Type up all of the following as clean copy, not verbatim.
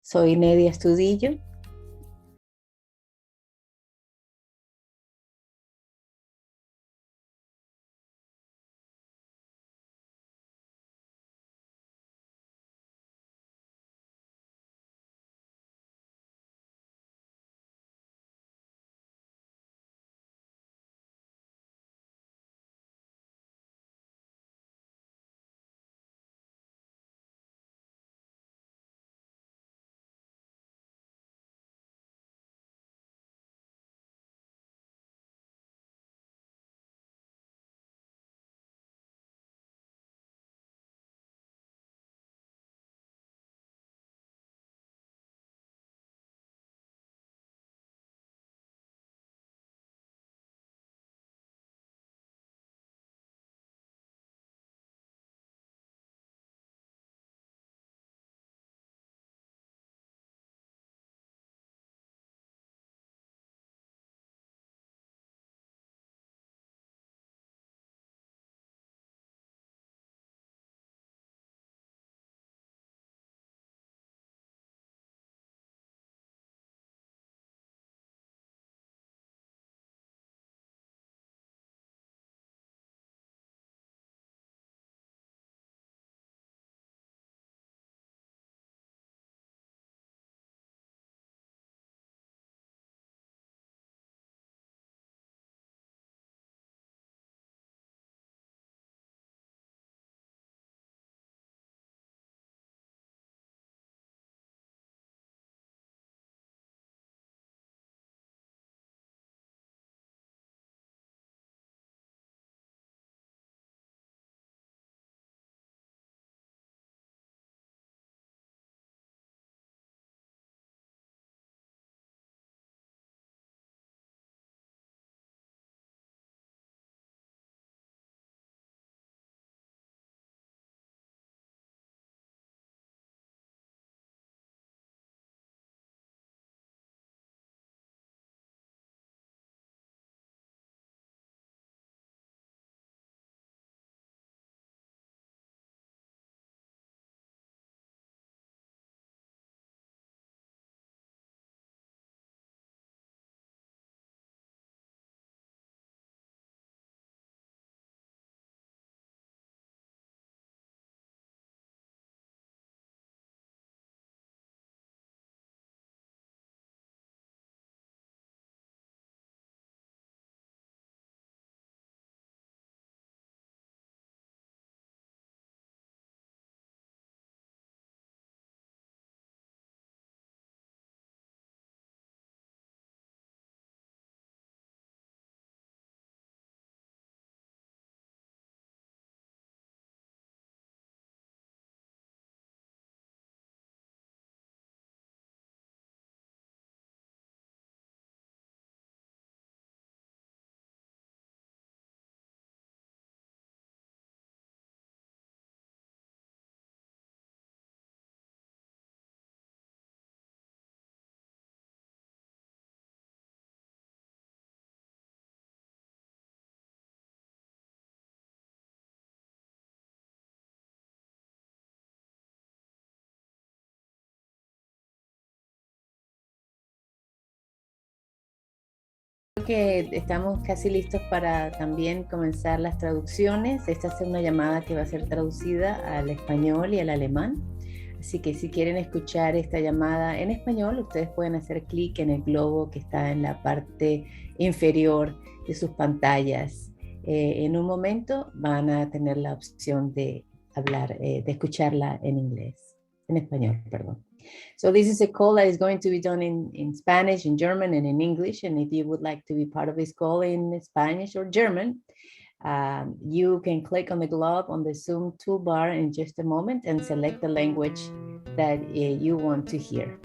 Soy Nedia Estudillo. Creo que estamos casi listos para también comenzar las traducciones. Esta es una llamada que va a ser traducida al español y al alemán. Así que si quieren escuchar esta llamada en español, ustedes pueden hacer clic en el globo que está en la parte inferior de sus pantallas. En un momento van a tener la opción de hablar, de escucharla en inglés, en español, perdón. So this is a call that is going to be done in Spanish, in German, and in English. And if you would like to be part of this call in Spanish or German, you can click on the globe on the Zoom toolbar in just a moment and select the language that you want to hear.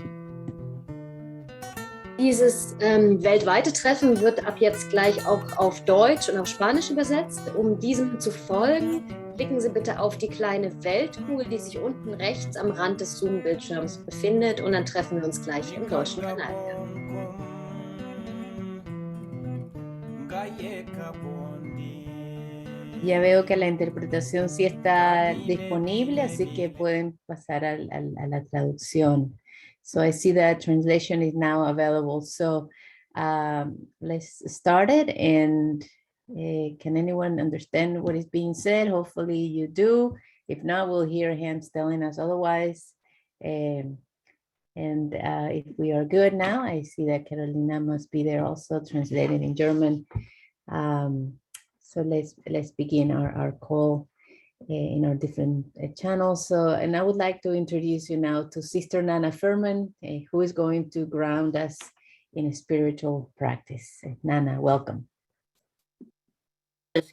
Dieses weltweite Treffen wird ab jetzt gleich auch auf Deutsch und auf Spanisch übersetzt. Um diesem zu folgen, klicken Sie bitte auf die kleine Weltkugel, die sich unten rechts am Rand des Zoom-Bildschirms befindet, und dann treffen wir uns gleich im deutschen Kanal wieder. Ya veo que la interpretación sí está disponible, así que pueden pasar a la traducción. So I see that translation is now available. So let's start it. And can anyone understand what is being said? Hopefully you do. If not, we'll hear hands telling us otherwise. And if we are good now, I see that Carolina must be there also translated in German. So let's begin our call in our different channels. So, and I would like to introduce you now to Sister Nana Furman, who is going to ground us in a spiritual practice. Nana, welcome.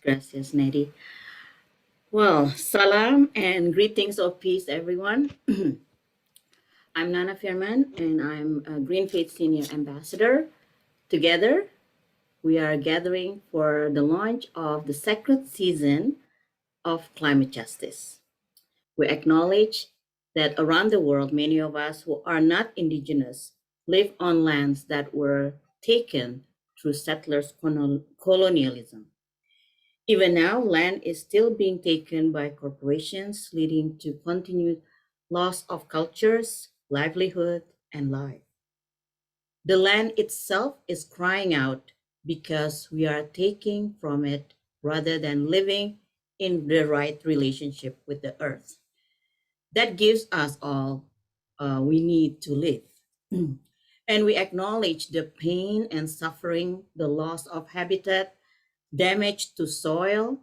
Gracias, Neri. Well, salam and greetings of peace, everyone. I'm Nana Furman, and I'm a Green Faith Senior Ambassador. Together, we are gathering for the launch of the sacred season of climate justice. We acknowledge that around the world, many of us who are not indigenous live on lands that were taken through settlers' colonialism. Even now, land is still being taken by corporations, leading to continued loss of cultures, livelihood, and life. The land itself is crying out because we are taking from it rather than living in the right relationship with the earth. That gives us all we need to live. And we acknowledge the pain and suffering, the loss of habitat, damage to soil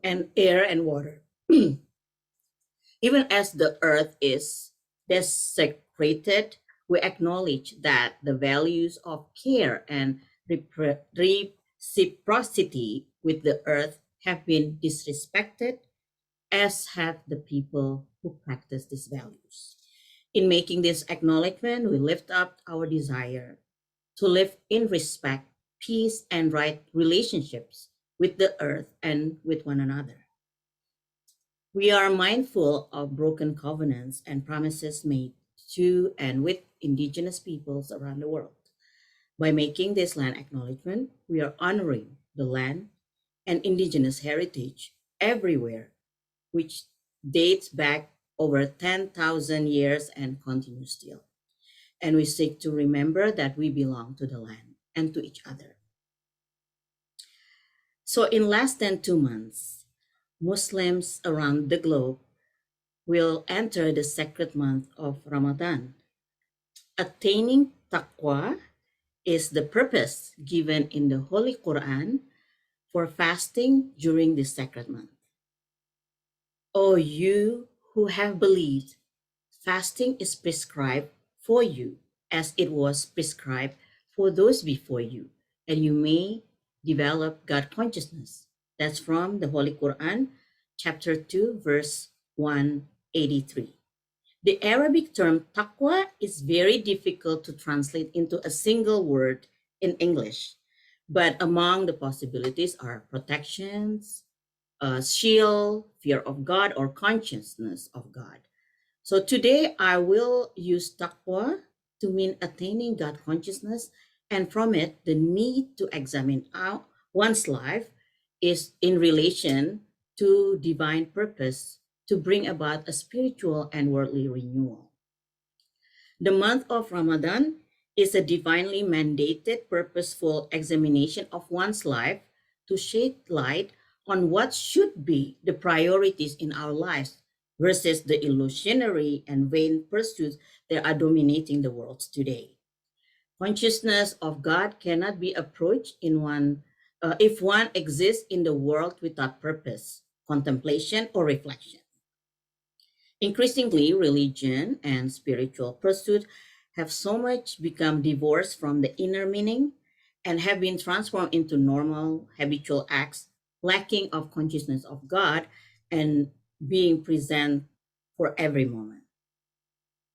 and air and water. Even as the earth is desecrated, we acknowledge that the values of care and reciprocity with the earth have been disrespected, as have the people who practice these values. In making this acknowledgement, we lift up our desire to live in respect, peace, and right relationships with the earth and with one another. We are mindful of broken covenants and promises made to and with indigenous peoples around the world. By making this land acknowledgement, we are honoring the land and indigenous heritage everywhere, which dates back over 10,000 years and continues still. And we seek to remember that we belong to the land and to each other. So in less than 2 months, Muslims around the globe will enter the sacred month of Ramadan. Attaining taqwa is the purpose given in the Holy Quran for fasting during this sacred month. O you who have believed, fasting is prescribed for you as it was prescribed for those before you, and you may develop God consciousness. That's from the Holy Quran, chapter 2, verse 183. The Arabic term taqwa is very difficult to translate into a single word in English, but among the possibilities are protections, shield, fear of God, or consciousness of God. So today I will use taqwa to mean attaining God consciousness, and from it, the need to examine how one's life is in relation to divine purpose to bring about a spiritual and worldly renewal. The month of Ramadan is a divinely mandated, purposeful examination of one's life to shed light on what should be the priorities in our lives versus the illusionary and vain pursuits that are dominating the world today. Consciousness of God cannot be approached if one exists in the world without purpose, contemplation, or reflection. Increasingly, religion and spiritual pursuit have so much become divorced from the inner meaning and have been transformed into normal, habitual acts, lacking of consciousness of God and being present for every moment.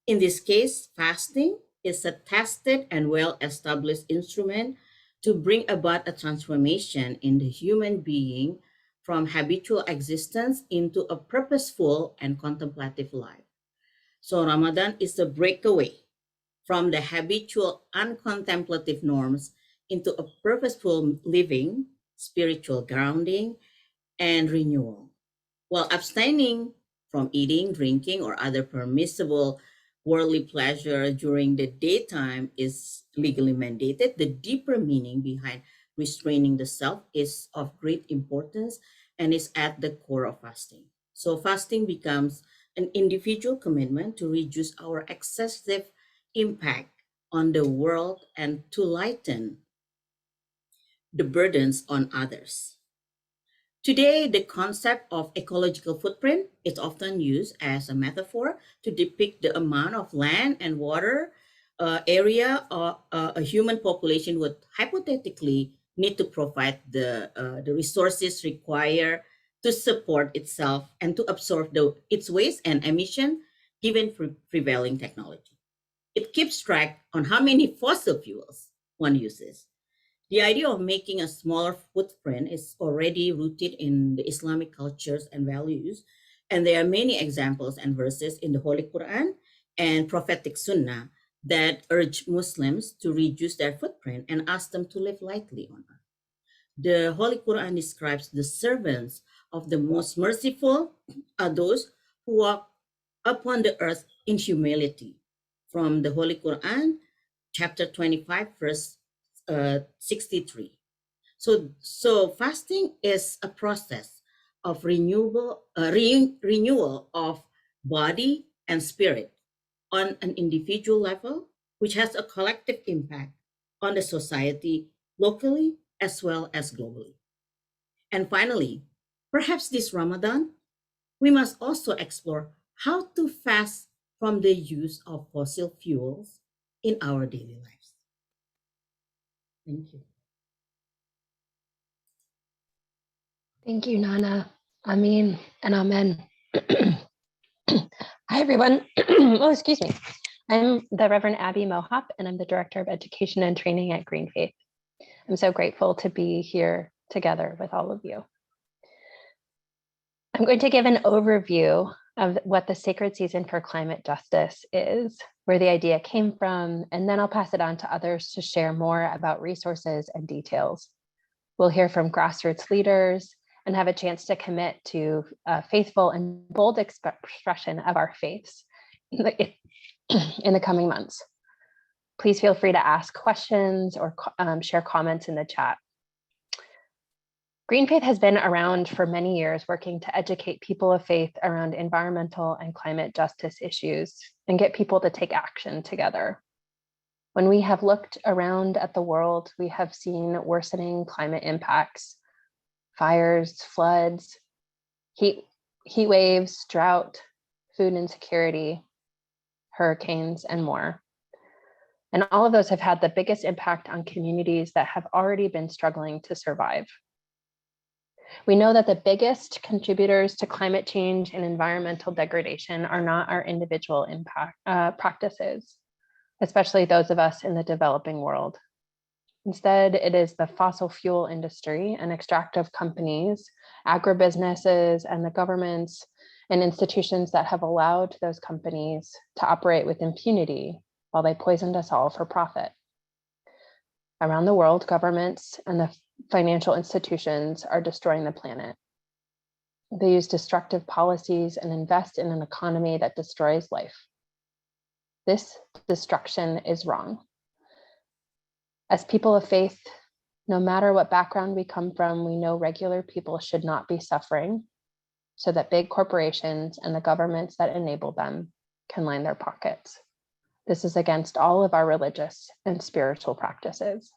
In this case, fasting is a tested and well-established instrument to bring about a transformation in the human being from habitual existence into a purposeful and contemplative life. So Ramadan is a breakaway from the habitual uncontemplative norms into a purposeful living, spiritual grounding, and renewal. While abstaining from eating, drinking, or other permissible worldly pleasure during the daytime is legally mandated, the deeper meaning behind restraining the self is of great importance and is at the core of fasting. So, fasting becomes an individual commitment to reduce our excessive impact on the world and to lighten the burdens on others. Today, the concept of ecological footprint is often used as a metaphor to depict the amount of land and water area a human population would hypothetically need to provide the resources required to support itself and to absorb its waste and emission given prevailing technology. It keeps track on how many fossil fuels one uses. The idea of making a smaller footprint is already rooted in the Islamic cultures and values, and there are many examples and verses in the Holy Quran and prophetic Sunnah that urge Muslims to reduce their footprint and ask them to live lightly on earth. The Holy Quran describes the servants of the most merciful are those who walk upon the earth in humility. From the Holy Quran, chapter 25, verse 63. So fasting is a process of renewal of body and spirit on an individual level, which has a collective impact on the society locally as well as globally. And finally, perhaps this Ramadan, we must also explore how to fast from the use of fossil fuels in our daily lives. Thank you. Thank you, Nana. Amin and Amen. Hi, everyone. Oh, excuse me. I'm the Reverend Abby Mohop, and I'm the Director of Education and Training at Green Faith. I'm so grateful to be here together with all of you. I'm going to give an overview of what the Sacred Season for Climate Justice is, where the idea came from, and then I'll pass it on to others to share more about resources and details. We'll hear from grassroots leaders and have a chance to commit to a faithful and bold expression of our faiths in the coming months. Please feel free to ask questions or share comments in the chat. Green Faith has been around for many years, working to educate people of faith around environmental and climate justice issues and get people to take action together. When we have looked around at the world, we have seen worsening climate impacts, fires, floods, heat waves, drought, food insecurity, hurricanes, and more. And all of those have had the biggest impact on communities that have already been struggling to survive. We know that the biggest contributors to climate change and environmental degradation are not our individual practices, especially those of us in the developing world. Instead, it is the fossil fuel industry and extractive companies, agribusinesses, and the governments and institutions that have allowed those companies to operate with impunity while they poisoned us all for profit. Around the world, governments and the financial institutions are destroying the planet. They use destructive policies and invest in an economy that destroys life. This destruction is wrong. As people of faith, no matter what background we come from, we know regular people should not be suffering so that big corporations and the governments that enable them can line their pockets. This is against all of our religious and spiritual practices.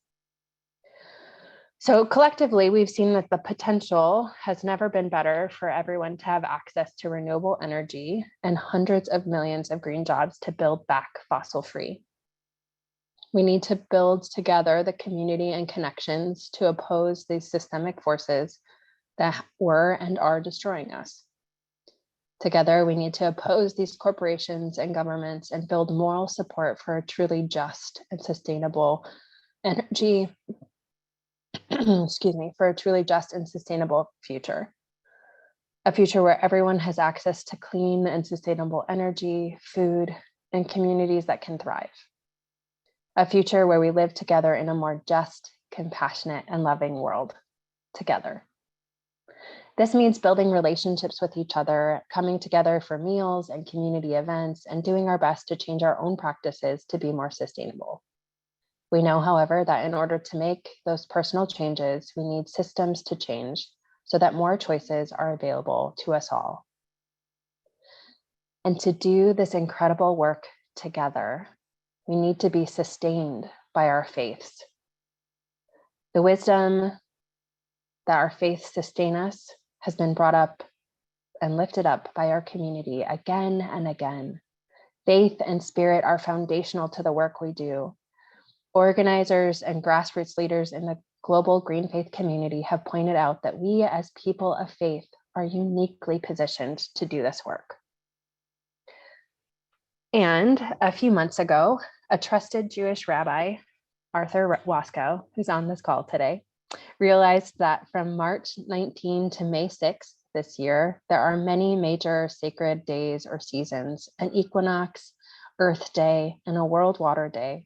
So collectively, we've seen that the potential has never been better for everyone to have access to renewable energy and hundreds of millions of green jobs to build back fossil-free. We need to build together the community and connections to oppose these systemic forces that were and are destroying us. Together, we need to oppose these corporations and governments and build moral support for a truly just and sustainable energy, for a truly just and sustainable future. A future where everyone has access to clean and sustainable energy, food, and communities that can thrive. A future where we live together in a more just, compassionate, and loving world together. This means building relationships with each other, coming together for meals and community events, and doing our best to change our own practices to be more sustainable. We know, however, that in order to make those personal changes, we need systems to change so that more choices are available to us all. And to do this incredible work together, we need to be sustained by our faiths. The wisdom that our faiths sustain us has been brought up and lifted up by our community again and again. Faith and spirit are foundational to the work we do. Organizers and grassroots leaders in the global green faith community have pointed out that we as people of faith are uniquely positioned to do this work. And a few months ago, a trusted Jewish rabbi, Arthur Waskow, who's on this call today, realized that from March 19 to May 6th this year, there are many major sacred days or seasons, an equinox, Earth Day, and a World Water Day.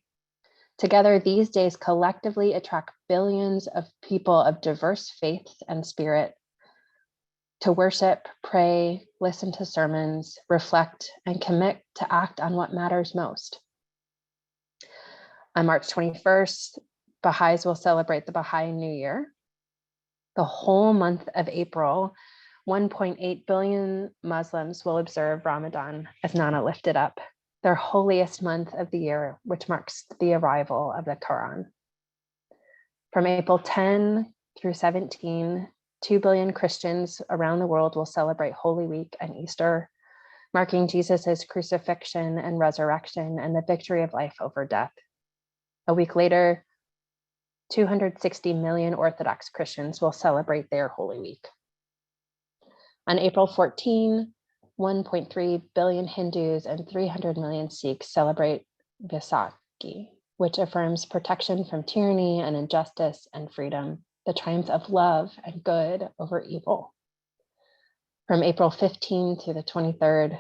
Together, these days collectively attract billions of people of diverse faiths and spirit to worship, pray, listen to sermons, reflect, and commit to act on what matters most. On March 21st, Baha'is will celebrate the Baha'i New Year. The whole month of April, 1.8 billion Muslims will observe Ramadan, as Nana lifted up, their holiest month of the year, which marks the arrival of the Quran. From April 10 through 17, 2 billion Christians around the world will celebrate Holy Week and Easter, marking Jesus's crucifixion and resurrection and the victory of life over death. A week later, 260 million Orthodox Christians will celebrate their Holy Week. On April 14, 1.3 billion Hindus and 300 million Sikhs celebrate Vaisakhi, which affirms protection from tyranny and injustice and freedom, the triumph of love and good over evil. From April 15 to the 23rd,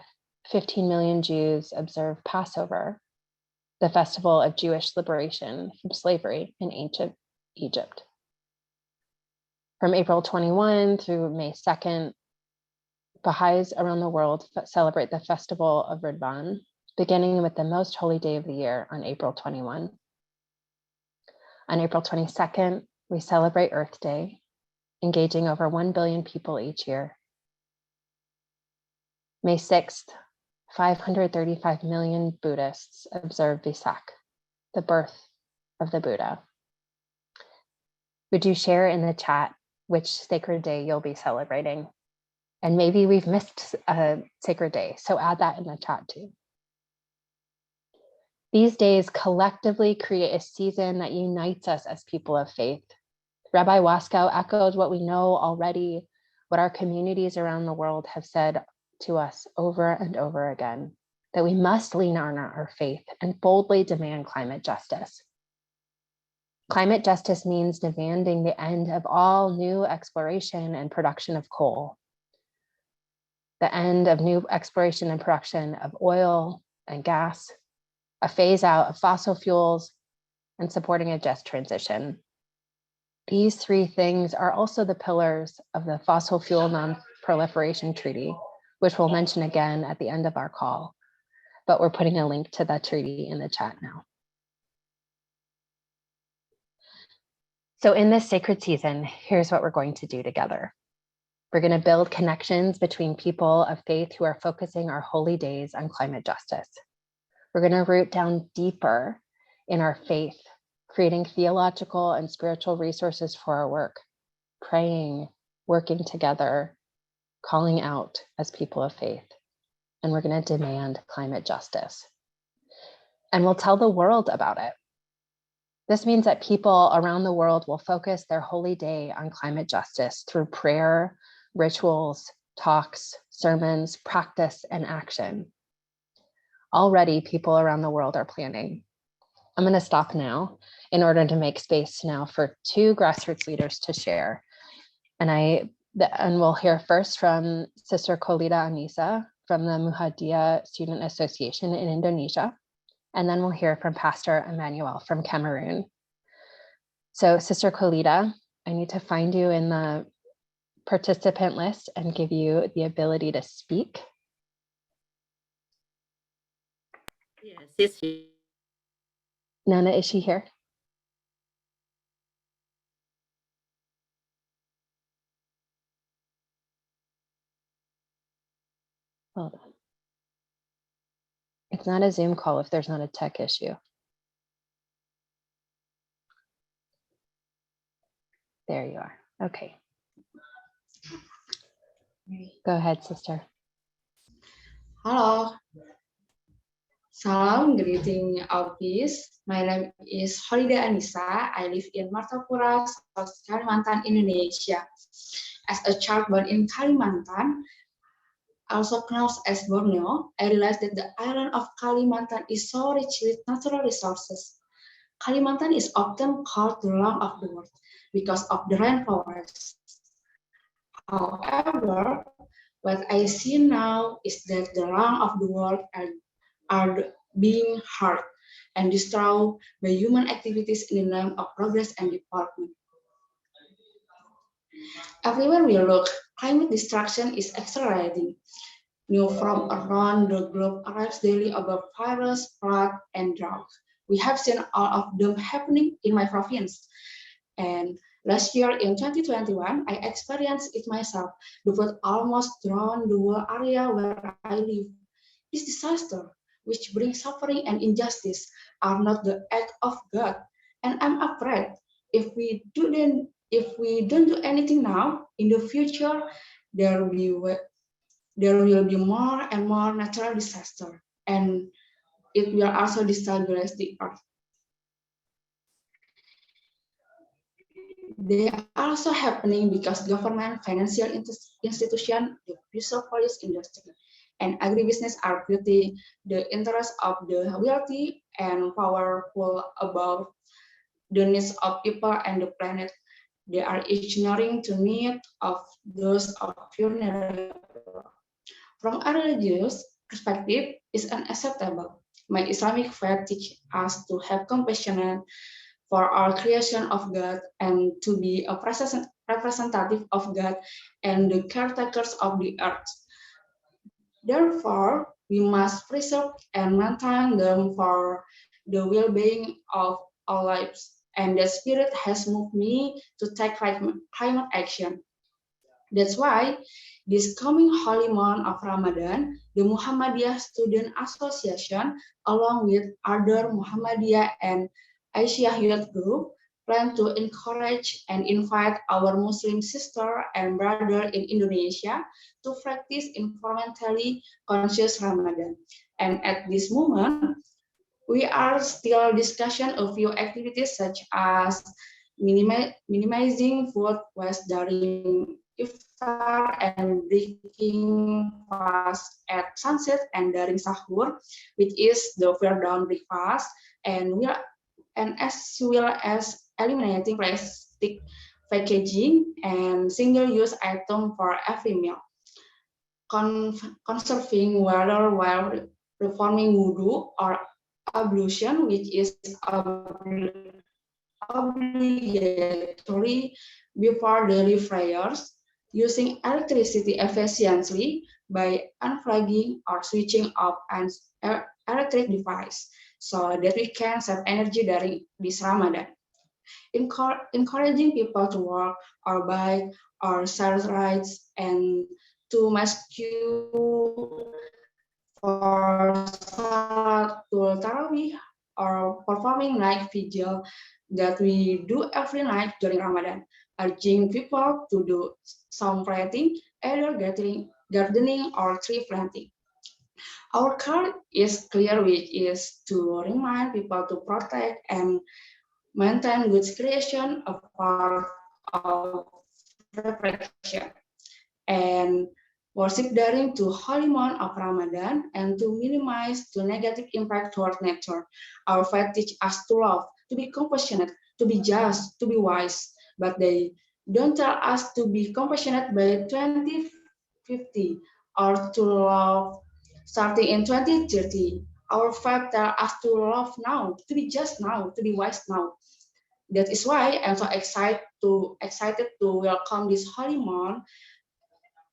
15 million Jews observe Passover, the festival of Jewish liberation from slavery in ancient Egypt. From April 21 through May 2nd, Baha'is around the world celebrate the festival of Ridvan, beginning with the most holy day of the year on April 21. On April 22nd, we celebrate Earth Day, engaging over 1 billion people each year. May 6th, 535 million Buddhists observe Vesak, the birth of the Buddha. Would you share in the chat which sacred day you'll be celebrating? And maybe we've missed a sacred day, so add that in the chat too. These days collectively create a season that unites us as people of faith. Rabbi Waskow echoed what we know already, what our communities around the world have said to us over and over again, that we must lean on our faith and boldly demand climate justice. Climate justice means demanding the end of all new exploration and production of coal, the end of new exploration and production of oil and gas, a phase out of fossil fuels, and supporting a just transition. These three things are also the pillars of the Fossil Fuel Non-Proliferation Treaty, which we'll mention again at the end of our call, but we're putting a link to that treaty in the chat now. So in this sacred season, here's what we're going to do together. We're going to build connections between people of faith who are focusing our holy days on climate justice. We're going to root down deeper in our faith, creating theological and spiritual resources for our work, praying, working together, calling out as people of faith. And we're going to demand climate justice. And we'll tell the world about it. This means that people around the world will focus their holy day on climate justice through prayer, rituals, talks, sermons, practice, and action. Already, people around the world are planning. I'm going to stop now in order to make space now for two grassroots leaders to share. And we'll hear first from Sister Kolida Anissa from the Muhammadiyah Student Association in Indonesia. And then we'll hear from Pastor Emmanuel from Cameroon. So Sister Kolida, I need to find you in the participant list and give you the ability to speak. Yes, it's here. Nana, is she here? Hold on. It's not a Zoom call if there's not a tech issue. There you are. Okay. Go ahead, sister. Halo. Salam, greeting of peace. My name is Holi Anissa. I live in Martapura, South Kalimantan, Indonesia. As a child born in Kalimantan, also known as Borneo, I realized that the island of Kalimantan is so rich with natural resources. Kalimantan is often called the lung of the world because of the rainforest. However, what I see now is that the lung of the world are being hurt and destroyed by human activities in the name of progress and development. Everywhere we look, climate destruction is accelerating. News from around the globe arrives daily about fires, flood, and drought. We have seen all of them happening in my province. And last year in 2021, I experienced it myself. The flood almost drowned the whole area where I live. This disaster, which brings suffering and injustice, are not the act of God. And I'm afraid if we don't do anything now, in the future, there will be more and more natural disaster, and it will also destabilize the earth. They are also happening because government, financial institution, the visual police industry, and agribusiness are putting the interests of the wealthy and powerful above the needs of people and the planet. They are ignoring the need of those of vulnerable. From a religious perspective, is unacceptable. My Islamic faith teaches us to have compassion for our creation of God and to be a representative of God and the caretakers of the earth. Therefore, we must preserve and maintain them for the well-being of our lives. And that spirit has moved me to take climate action. That's why this coming holy month of Ramadan, the Muhammadiyah Student Association, along with other Muhammadiyah and Aisyah Youth Group, plan to encourage and invite our Muslim sister and brother in Indonesia to practice environmentally conscious Ramadan. And at this moment, we are still discussing a few activities such as minimizing food waste during iftar and breaking fast at sunset and during sahur, which is the fair dawn breakfast, and as well as eliminating plastic packaging and single-use item for every meal. Conserving water while performing wudu or ablution, which is obligatory before daily prayers, using electricity efficiently by unplugging or switching off an electric device so that we can save energy during this Ramadan. Encouraging people to walk or bike or share rides and to masjid for Salatul Tarawih or performing night vigil that we do every night during Ramadan, urging people to do some planting, either gardening or tree planting. Our call is clear, which is to remind people to protect and maintain good creation, a part of reflection, and worship during the holy month of Ramadan, and to minimize the negative impact toward nature. Our faith teaches us to love, to be compassionate, to be just, to be wise, but they don't tell us to be compassionate by 2050 or to love starting in 2030. Our faith tells us to love now, to be just now, to be wise now. That is why I'm so excited to welcome this holy month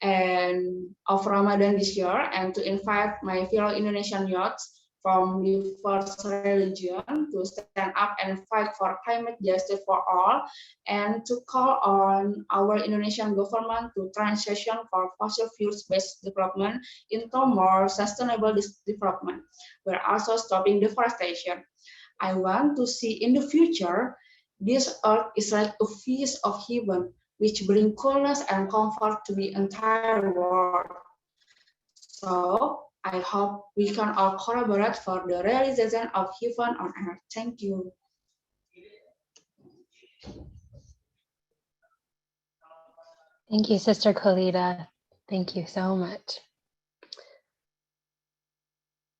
and of Ramadan this year, and to invite my fellow Indonesian youths from diverse religion to stand up and fight for climate justice for all, and to call on our Indonesian government to transition for fossil fuels-based development into more sustainable development. We're also stopping deforestation. I want to see in the future, this earth is like a feast of heaven, which bring coolness and comfort to the entire world. So I hope we can all collaborate for the realization of heaven on earth. Thank you. Thank you, Sister Khalida. Thank you so much.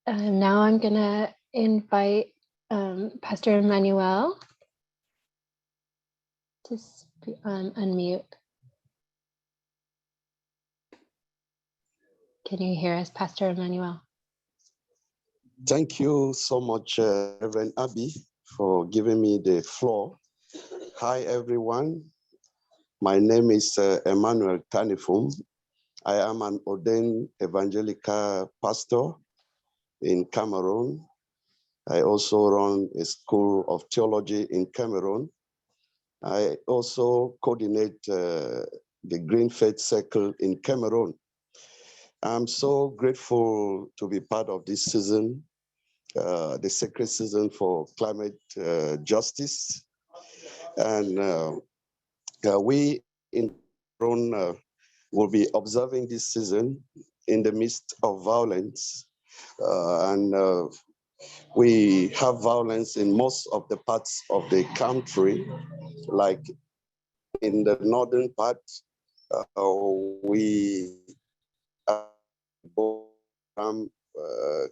Now I'm gonna invite Pastor Emmanuel to unmute. Can you hear us, Pastor Emmanuel? Thank you so much, Reverend Abby, for giving me the floor. Hi, everyone. My name is Emmanuel Tanifum. I am an ordained evangelical pastor in Cameroon. I also run a school of theology in Cameroon. I also coordinate the Green Faith Circle in Cameroon. I'm so grateful to be part of this season, the sacred season for climate justice. And we in Cameroon will be observing this season in the midst of violence. We have violence in most of the parts of the country, like in the northern part, we have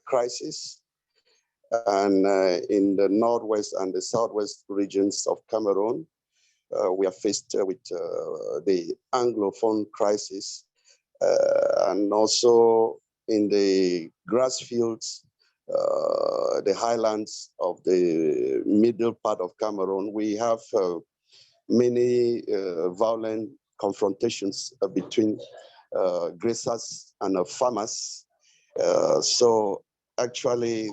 crisis. And in the northwest and the southwest regions of Cameroon, we are faced with the Anglophone crisis. And also in the grass fields, the highlands of the middle part of Cameroon, we have many violent confrontations between grazers and farmers. So actually,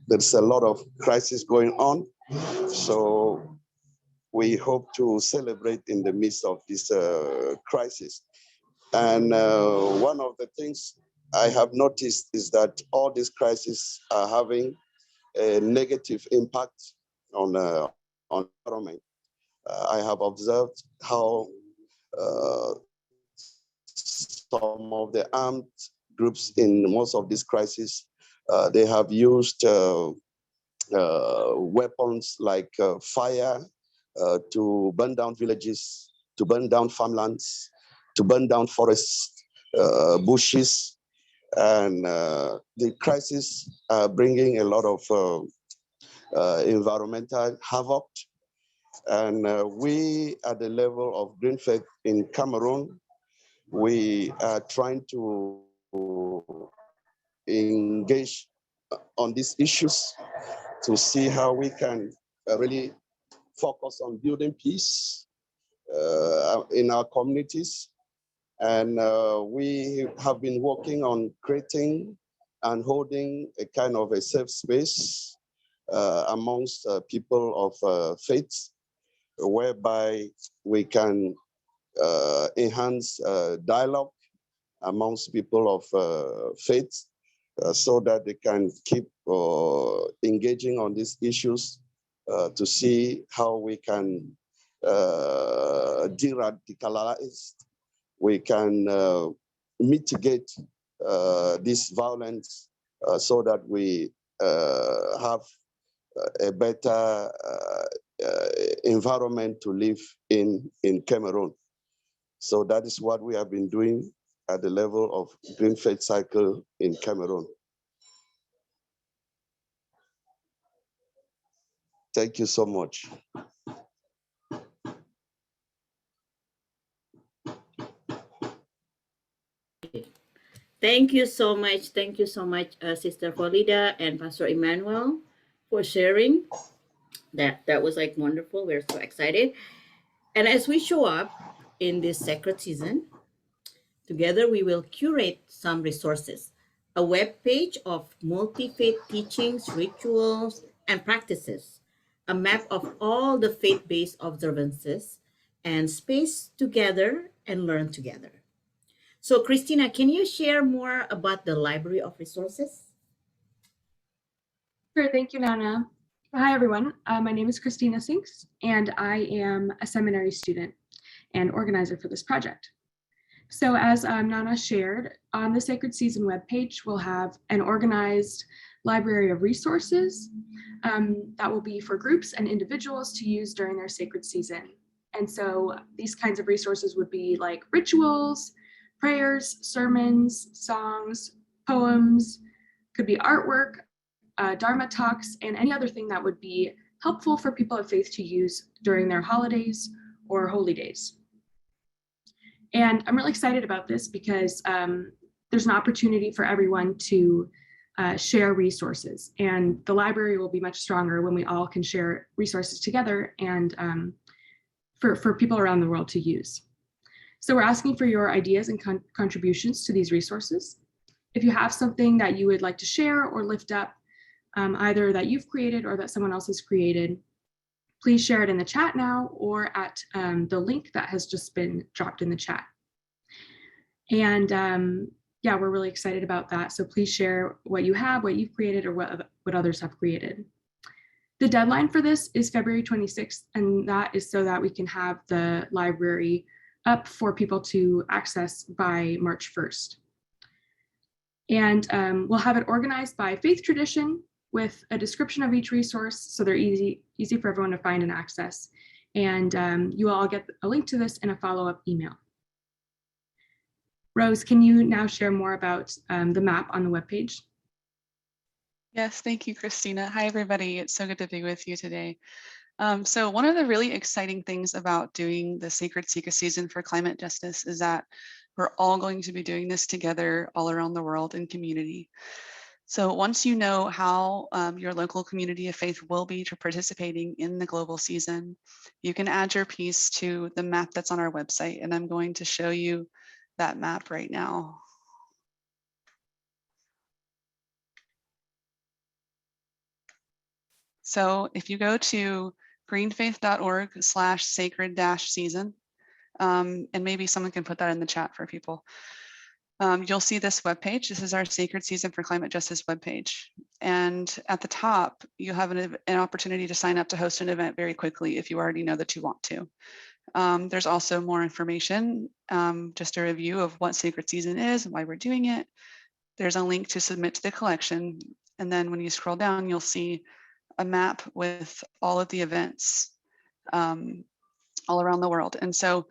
there's a lot of crisis going on. So we hope to celebrate in the midst of this crisis. And one of the things I have noticed is that all these crises are having a negative impact on environment. I have observed how some of the armed groups in most of these crises, they have used weapons like fire to burn down villages, to burn down farmlands, to burn down forests, bushes, and the crisis are bringing a lot of environmental havoc. And we, at the level of Green Faith in Cameroon, we are trying to engage on these issues to see how we can really focus on building peace in our communities. And we have been working on creating and holding a kind of a safe space amongst people of faith, whereby we can enhance dialogue amongst people of faith so that they can keep engaging on these issues to see how we can de-radicalize, we can mitigate this violence so that we have a better environment to live in Cameroon. So that is what we have been doing at the level of Green Faith Cycle in Cameroon. Thank you so much. Thank you so much. Thank you so much, Sister Khalida and Pastor Emmanuel, for sharing. That was like wonderful. We're so excited. And as we show up in this sacred season, together we will curate some resources, a web page of multi-faith teachings, rituals, and practices, a map of all the faith-based observances, and space to gather and learn together. So, Christina, can you share more about the library of resources? Sure, thank you, Nana. Hi, everyone. My name is Christina Sinks, and I am a seminary student and organizer for this project. So as Nana shared, on the Sacred Season webpage, we'll have an organized library of resources that will be for groups and individuals to use during their sacred season. And so these kinds of resources would be like rituals, prayers, sermons, songs, poems, could be artwork, Dharma talks, and any other thing that would be helpful for people of faith to use during their holidays or holy days. And I'm really excited about this because there's an opportunity for everyone to share resources, and the library will be much stronger when we all can share resources together and for people around the world to use. So we're asking for your ideas and contributions to these resources. If you have something that you would like to share or lift up, either that you've created or that someone else has created, please share it in the chat now or at the link that has just been dropped in the chat. And yeah, we're really excited about that. So please share what you have, what you've created, or what others have created. The deadline for this is February 26th, and that is so that we can have the library up for people to access by March 1st. And we'll have it organized by faith tradition with a description of each resource, so they're easy for everyone to find and access. And you will all get a link to this in a follow-up email. Rose, can you now share more about the map on the webpage? Yes, thank you, Christina. Hi, everybody. It's so good to be with you today. So one of the really exciting things about doing the Sacred Season for Climate Justice is that we're all going to be doing this together all around the world in community. So once you know how your local community of faith will be participating in the global season, you can add your piece to the map that's on our website. And I'm going to show you that map right now. So if you go to greenfaith.org/sacred-season, and maybe someone can put that in the chat for people. You'll see this webpage. This is our Sacred Season for Climate Justice webpage. And at the top, you have an opportunity to sign up to host an event very quickly if you already know that you want to. There's also more information, just a review of what Sacred Season is and why we're doing it. There's a link to submit to the collection. And then when you scroll down, you'll see a map with all of the events all around the world. And so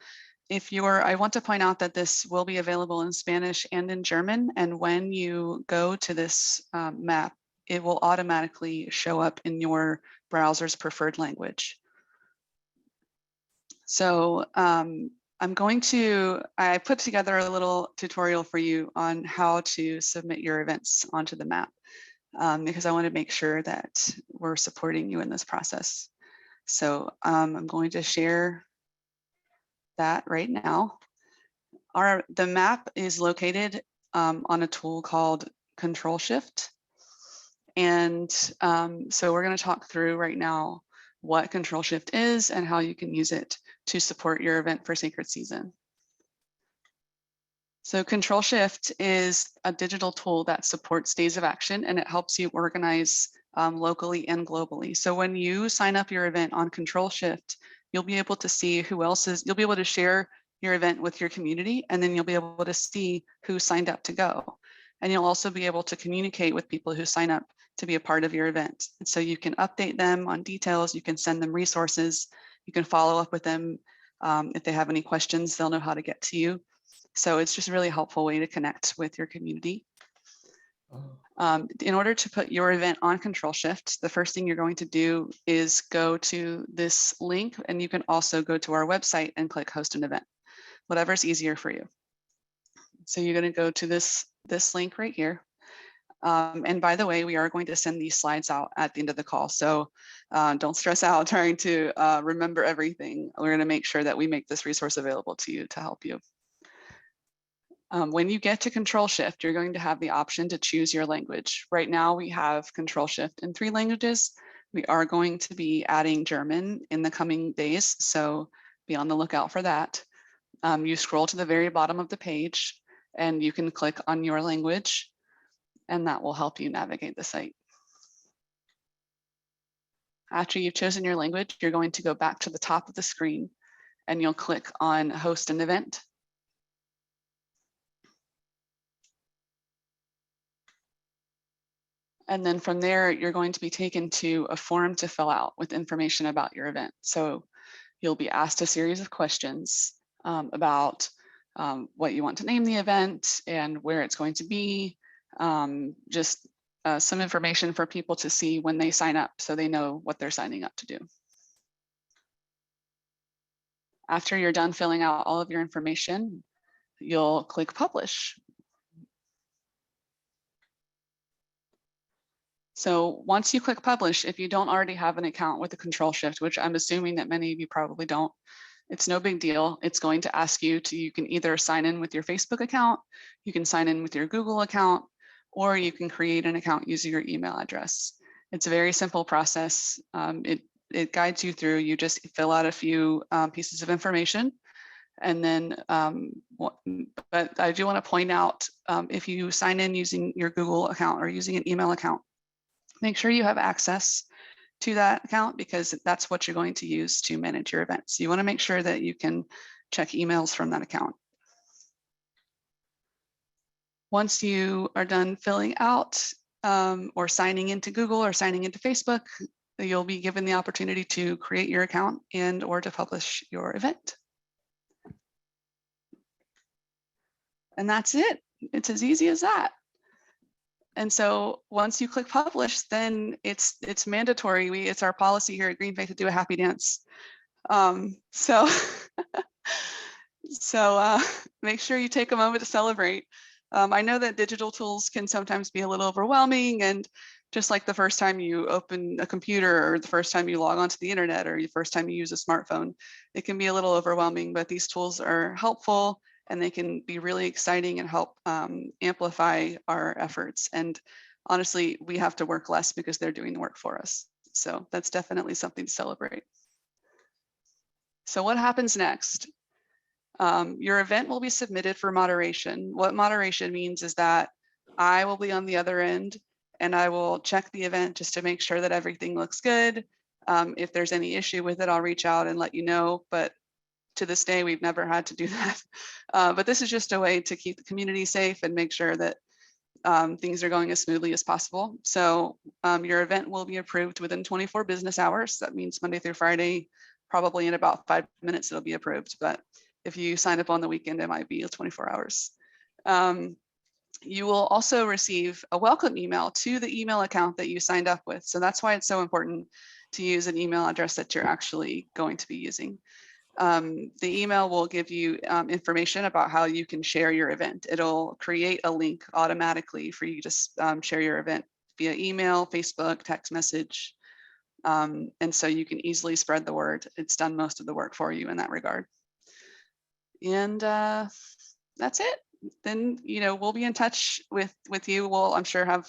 I want to point out that this will be available in Spanish and in German. And when you go to this map, it will automatically show up in your browser's preferred language. So I put together a little tutorial for you on how to submit your events onto the map, because I want to make sure that we're supporting you in this process. So I'm going to share that right now. The map is located on a tool called Control Shift. And so we're going to talk through right now what Control Shift is and how you can use it to support your event for Sacred Season. So Control Shift is a digital tool that supports days of action, and it helps you organize locally and globally. So when you sign up your event on Control Shift, you'll be able to see you'll be able to share your event with your community, and then you'll be able to see who signed up to go. And you'll also be able to communicate with people who sign up to be a part of your event. And so you can update them on details, you can send them resources, you can follow up with them. If they have any questions, they'll know how to get to you. So it's just a really helpful way to connect with your community. In order to put your event on Control Shift, the first thing you're going to do is go to this link, and you can also go to our website and click Host an Event, whatever's easier for you. So you're going to go to this link right here. And by the way, we are going to send these slides out at the end of the call. So don't stress out trying to remember everything. We're going to make sure that we make this resource available to you to help you. When you get to Control Shift, you're going to have the option to choose your language. Right now, we have Control Shift in 3 languages. We are going to be adding German in the coming days, so be on the lookout for that. You scroll to the very bottom of the page, and you can click on your language, and that will help you navigate the site. After you've chosen your language, you're going to go back to the top of the screen, and you'll click on Host an Event. And then from there, you're going to be taken to a form to fill out with information about your event. So you'll be asked a series of questions about what you want to name the event and where it's going to be, just some information for people to see when they sign up so they know what they're signing up to do. After you're done filling out all of your information, you'll click Publish. So once you click Publish, if you don't already have an account with the Control Shift, which I'm assuming that many of you probably don't, it's no big deal. It's going to ask you to, you can either sign in with your Facebook account, you can sign in with your Google account, or you can create an account using your email address. It's a very simple process. It guides you through. You just fill out a few pieces of information. And then, but I do want to point out, if you sign in using your Google account or using an email account, make sure you have access to that account because that's what you're going to use to manage your events. So you want to make sure that you can check emails from that account. Once you are done filling out or signing into Google or signing into Facebook, you'll be given the opportunity to create your account and or to publish your event. And that's it. It's as easy as that. And so once you click Publish, then it's mandatory. It's our policy here at Green Faith to do a happy dance. So make sure you take a moment to celebrate. I know that digital tools can sometimes be a little overwhelming, and just like the first time you open a computer or the first time you log onto the internet or the first time you use a smartphone, it can be a little overwhelming, but these tools are helpful and they can be really exciting and help amplify our efforts. And honestly, we have to work less because they're doing the work for us. So that's definitely something to celebrate. So what happens next? Your event will be submitted for moderation. What moderation means is that I will be on the other end and I will check the event just to make sure that everything looks good. If there's any issue with it, I'll reach out and let you know. But to this day, we've never had to do that. But this is just a way to keep the community safe and make sure that things are going as smoothly as possible. So your event will be approved within 24 business hours. That means Monday through Friday, probably in about 5 minutes, it'll be approved. But if you sign up on the weekend, it might be 24 hours. You will also receive a welcome email to the email account that you signed up with. So that's why it's so important to use an email address that you're actually going to be using. The email will give you information about how you can share your event. It'll create a link automatically for you to share your event via email, Facebook, text message. And so you can easily spread the word. It's done most of the work for you in that regard. And that's it. Then, we'll be in touch with you. We'll, I'm sure, have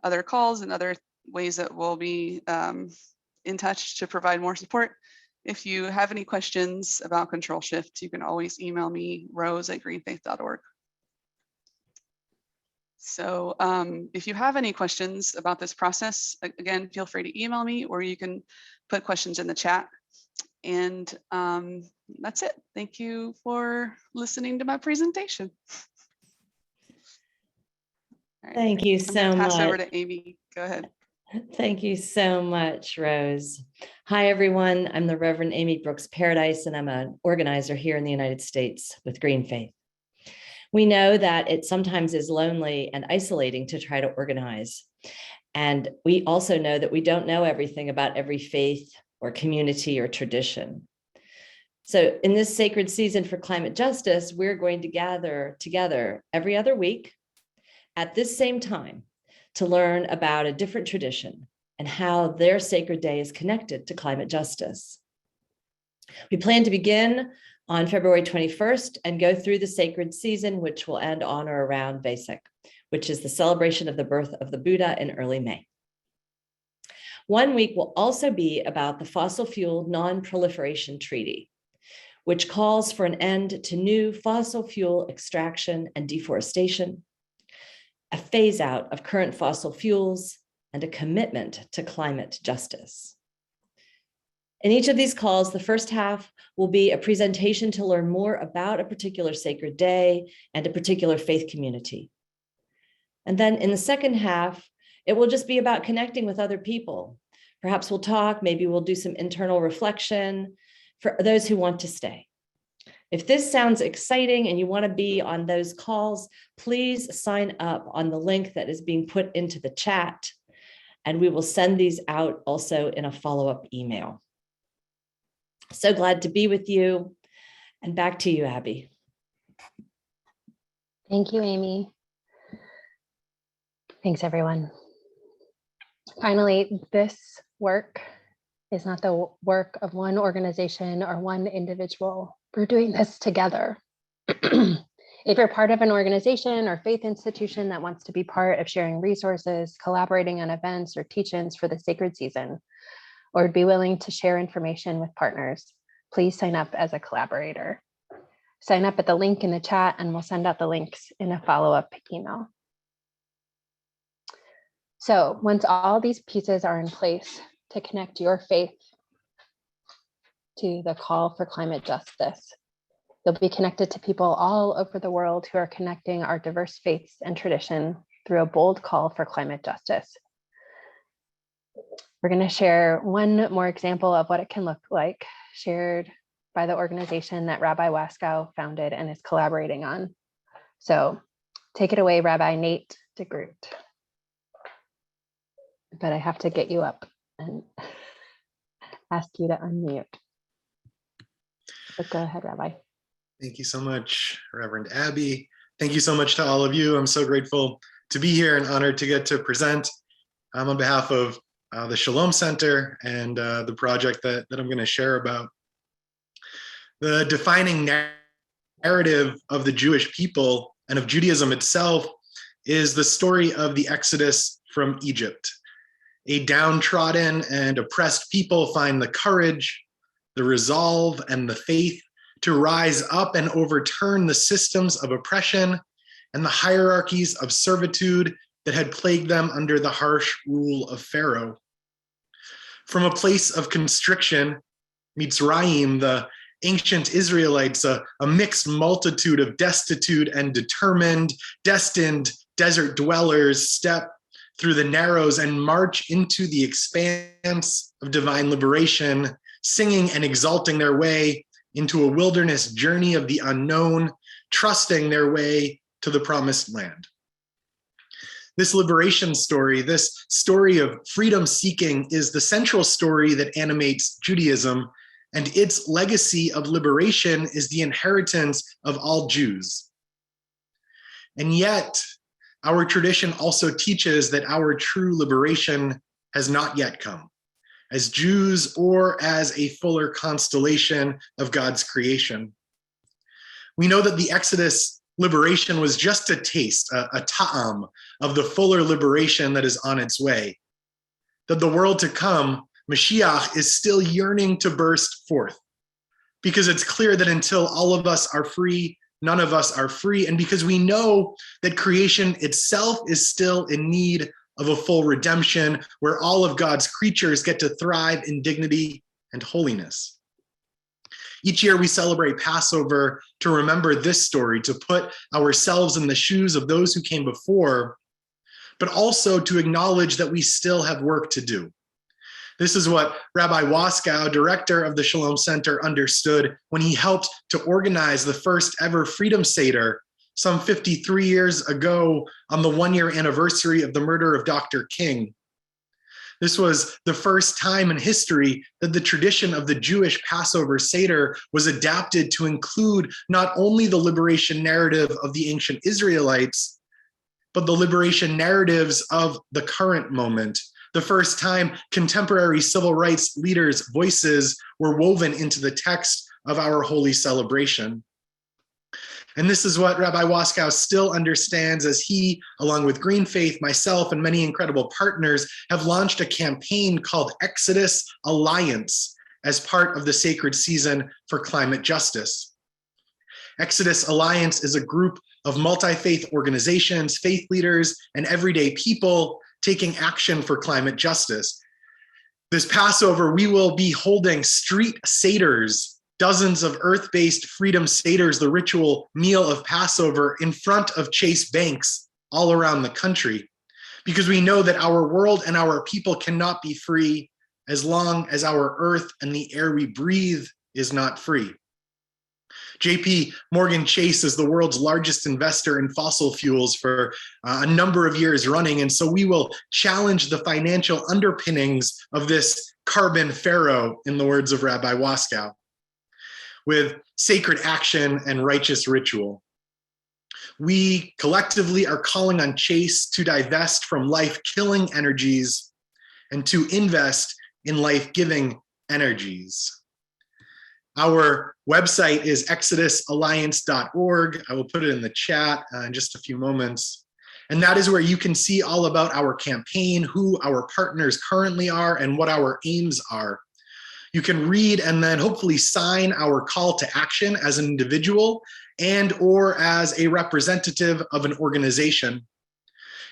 other calls and other ways that we'll be in touch to provide more support. If you have any questions about Control Shift, you can always email me, rose@greenfaith.org. So if you have any questions about this process, again, feel free to email me, or you can put questions in the chat. And that's it. Thank you for listening to my presentation. All right. Thank you so much. Pass over to Amy. Go ahead. Thank you so much, Rose. Hi, everyone. I'm the Reverend Amy Brooks Paradise, and I'm an organizer here in the United States with Green Faith. We know that it sometimes is lonely and isolating to try to organize. And we also know that we don't know everything about every faith or community or tradition. So in this sacred season for climate justice, we're going to gather together every other week at this same time to learn about a different tradition and how their sacred day is connected to climate justice. We plan to begin on February 21st and go through the sacred season, which will end on or around Vesak, which is the celebration of the birth of the Buddha in early May. 1 week will also be about the Fossil Fuel Non-Proliferation Treaty, which calls for an end to new fossil fuel extraction and deforestation, a phase out of current fossil fuels, and a commitment to climate justice. In each of these calls, the first half will be a presentation to learn more about a particular sacred day and a particular faith community. And then in the second half, it will just be about connecting with other people. Perhaps we'll talk, maybe we'll do some internal reflection for those who want to stay. If this sounds exciting and you want to be on those calls, please sign up on the link that is being put into the chat, and we will send these out also in a follow-up email. So glad to be with you, and back to you, Abby. Thank you, Amy. Thanks, everyone. Finally, this work is not the work of one organization or one individual. We're doing this together. If you're part of an organization or faith institution that wants to be part of sharing resources, collaborating on events or teach-ins for the sacred season, or would be willing to share information with partners, please sign up as a collaborator. Sign up at the link in the chat and we'll send out the links in a follow-up email. So once all these pieces are in place to connect your faith to the call for climate justice, you'll be connected to people all over the world who are connecting our diverse faiths and tradition through a bold call for climate justice. We're going to share one more example of what it can look like, shared by the organization that Rabbi Waskow founded and is collaborating on. So take it away, Rabbi Nate DeGroot. But I have to get you up and ask you to unmute. But go ahead, Rabbi. Thank you so much, Reverend Abby. Thank you so much to all of you. I'm so grateful to be here and honored to get to present on behalf of the Shalom Center and the project that I'm going to share about. The defining narrative of the Jewish people and of Judaism itself is the story of the Exodus from Egypt. A downtrodden and oppressed people find the courage, the resolve, and the faith to rise up and overturn the systems of oppression and the hierarchies of servitude that had plagued them under the harsh rule of Pharaoh. From a place of constriction, Mitzrayim, the ancient Israelites, a mixed multitude of destitute and determined, destined desert dwellers, step through the narrows and march into the expanse of divine liberation, singing and exalting their way into a wilderness journey of the unknown, trusting their way to the promised land. This liberation story, this story of freedom seeking, is the central story that animates Judaism, and its legacy of liberation is the inheritance of all Jews. And yet, our tradition also teaches that our true liberation has not yet come, as Jews or as a fuller constellation of God's creation. We know that the Exodus liberation was just a taste, a ta'am, of the fuller liberation that is on its way. That the world to come, Mashiach, is still yearning to burst forth, because it's clear that until all of us are free, none of us are free, and because we know that creation itself is still in need of a full redemption, where all of God's creatures get to thrive in dignity and holiness. Each year we celebrate Passover to remember this story, to put ourselves in the shoes of those who came before, but also to acknowledge that we still have work to do. This is what Rabbi Waskow, director of the Shalom Center, understood when he helped to organize the first ever Freedom Seder some 53 years ago on the 1-year anniversary of the murder of Dr. King. This was the first time in history that the tradition of the Jewish Passover Seder was adapted to include not only the liberation narrative of the ancient Israelites, but the liberation narratives of the current moment. The first time contemporary civil rights leaders' voices were woven into the text of our holy celebration. And this is what Rabbi Waskow still understands as he, along with Green Faith, myself, and many incredible partners, have launched a campaign called Exodus Alliance as part of the sacred season for climate justice. Exodus Alliance is a group of multi-faith organizations, faith leaders, and everyday people taking action for climate justice. This Passover, we will be holding street seders, dozens of earth-based freedom seders, the ritual meal of Passover, in front of Chase banks all around the country, because we know that our world and our people cannot be free as long as our earth and the air we breathe is not free. JP Morgan Chase is the world's largest investor in fossil fuels for a number of years running, and so we will challenge the financial underpinnings of this carbon pharaoh, in the words of Rabbi Waskow, with sacred action and righteous ritual. We collectively are calling on Chase to divest from life-killing energies and to invest in life-giving energies. Our website is exodusalliance.org. I will put it in the chat in just a few moments. And that is where you can see all about our campaign, who our partners currently are, and what our aims are. You can read and then hopefully sign our call to action as an individual and or as a representative of an organization.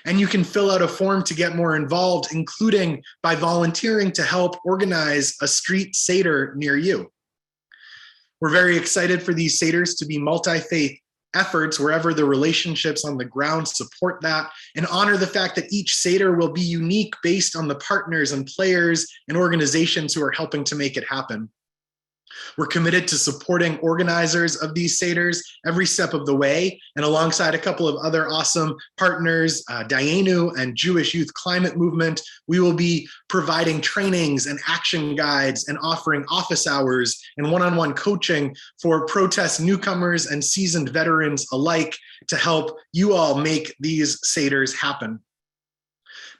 And you can fill out a form to get more involved, including by volunteering to help organize a street Seder near you. We're very excited for these Seders to be multi-faith efforts wherever the relationships on the ground support that, and honor the fact that each Seder will be unique based on the partners and players and organizations who are helping to make it happen. We're committed to supporting organizers of these Seders every step of the way, and alongside a couple of other awesome partners, Dayenu and Jewish Youth Climate Movement, we will be providing trainings and action guides and offering office hours and one-on-one coaching for protest newcomers and seasoned veterans alike to help you all make these Seders happen.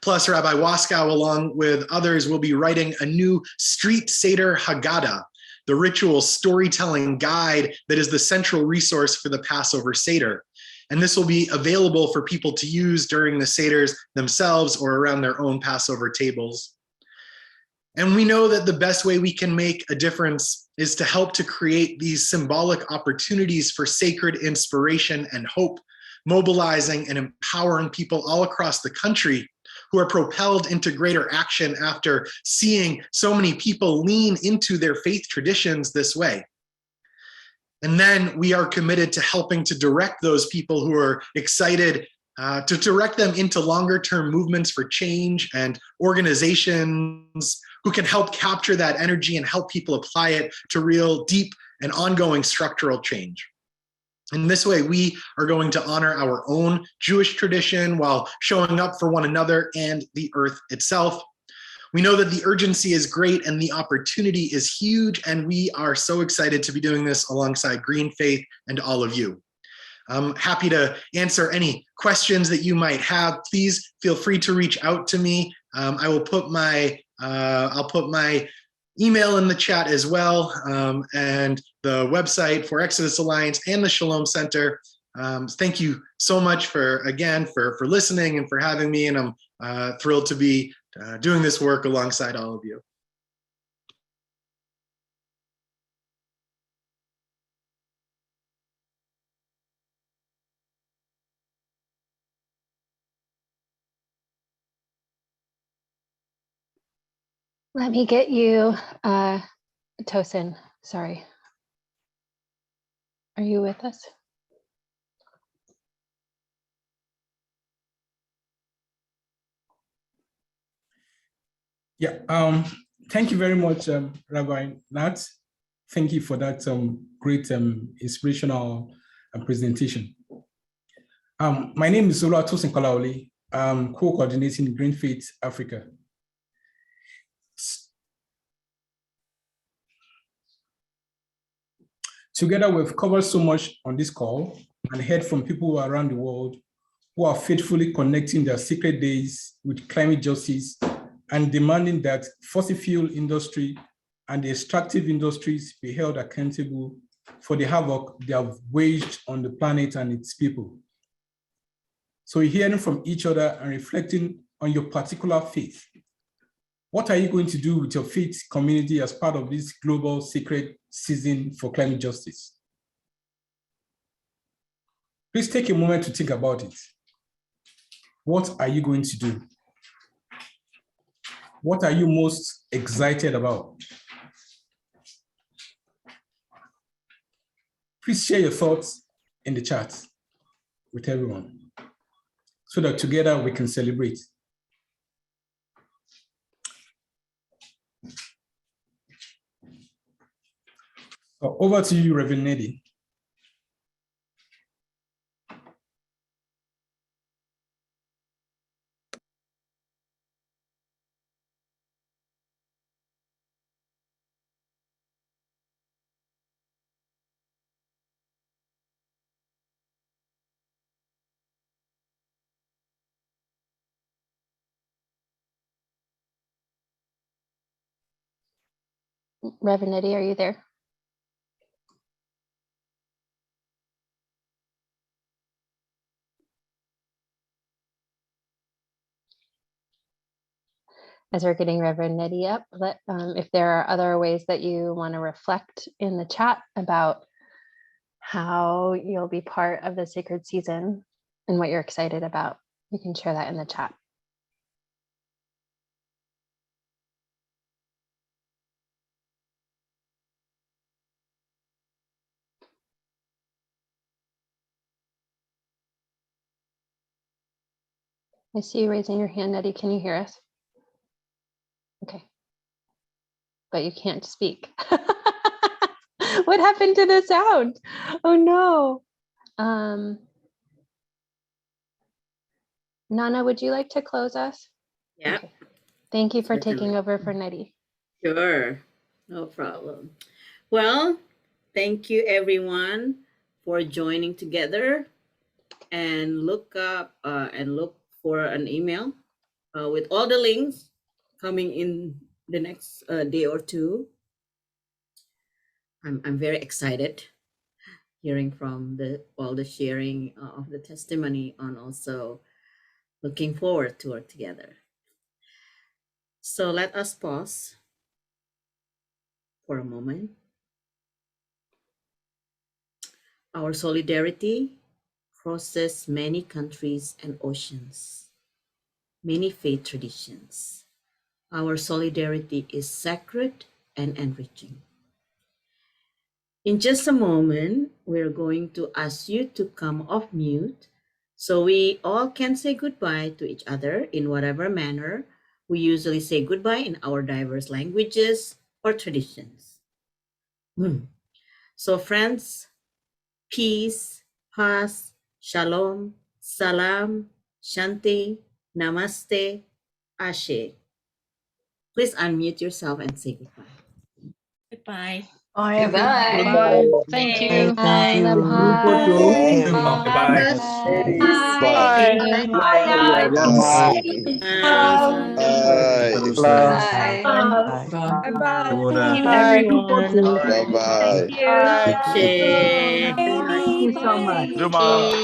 Plus, Rabbi Waskow, along with others, will be writing a new Street Seder Haggadah, the ritual storytelling guide that is the central resource for the Passover Seder. And this will be available for people to use during the Seders themselves or around their own Passover tables. And we know that the best way we can make a difference is to help to create these symbolic opportunities for sacred inspiration and hope, mobilizing and empowering people all across the country who are propelled into greater action after seeing so many people lean into their faith traditions this way. And then we are committed to helping to direct those people who are excited to direct them into longer term movements for change and organizations who can help capture that energy and help people apply it to real deep and ongoing structural change. In this way, we are going to honor our own Jewish tradition while showing up for one another and the earth itself. We know that the urgency is great and the opportunity is huge, and we are so excited to be doing this alongside Green Faith and all of you. I'm happy to answer any questions that you might have. Please feel free to reach out to me. I will put my email in the chat as well, and the website for Exodus Alliance and the Shalom Center. Thank you so much for listening and for having me, and I'm thrilled to be doing this work alongside all of you. Let me get you, Tosin, sorry. Are you with us? Yeah, thank you very much, Rabbi Nat. Thank you for that great inspirational presentation. My name is Tosin Kolaoli. I'm co-coordinating Green Faith Africa. Together, we've covered so much on this call and heard from people around the world who are faithfully connecting their sacred days with climate justice and demanding that fossil fuel industry and the extractive industries be held accountable for the havoc they have waged on the planet and its people. So hearing from each other and reflecting on your particular faith. What are you going to do with your faith community as part of this global sacred season for climate justice? Please take a moment to think about it. What are you going to do? What are you most excited about? Please share your thoughts in the chat with everyone so that together we can celebrate. So over to you, Reverend Nedi. Reverend Eddie, are you there? As we're getting Reverend Eddie up, if there are other ways that you want to reflect in the chat about how you'll be part of the sacred season and what you're excited about, you can share that in the chat. I see you raising your hand, Eddie. Can you hear us? Okay. But you can't speak. What happened to the sound? Oh no. Nana, would you like to close us? Yeah. Okay. Thank you for Certainly. taking over for Nettie. Sure, no problem. Well, thank you everyone for joining together, and look for an email with all the links coming in the next day or two. I'm very excited hearing from all the sharing of the testimony, and also looking forward to work together. So let us pause for a moment. Our solidarity crosses many countries and oceans, many faith traditions. Our solidarity is sacred and enriching. In just a moment, we're going to ask you to come off mute so we all can say goodbye to each other in whatever manner we usually say goodbye in our diverse languages or traditions. So friends, peace, paz, shalom, salam, shanti, namaste, ashe. Please unmute yourself and say goodbye. Goodbye. Bye. Goodbye. Thank Bye. you. Bye. Everyone. Bye-bye. Thank you so much. Bye-bye.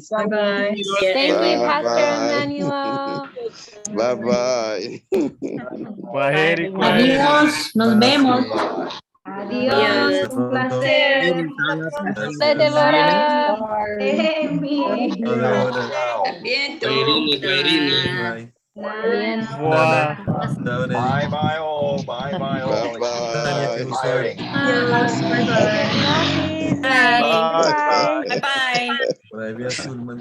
Bye-bye. Thank you, Pastor Bye-bye. Emmanuel. Bye-bye. Adiós. Nos vemos. Adiós. Un placer. Stay Deborah. Bye-bye all. Bye-bye all. Bye-bye. Yes. Bye-bye. Bye-bye. Bye-bye. Bye, everyone.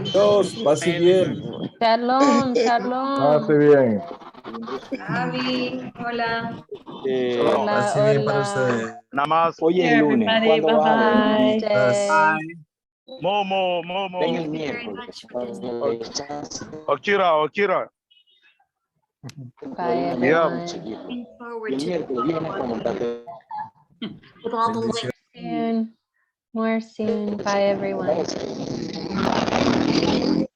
Dios, pase bien. Shalom, shalom. Pase bien. Avi, hola. Hola, hola. Nada más. Hoy es lunes. Everybody, ¿Cuándo vas a venir? Namaste. Momo. Ven el miércoles. Akira. Bye, everyone. Looking forward to with all the links. Soon. More soon. Bye, everyone.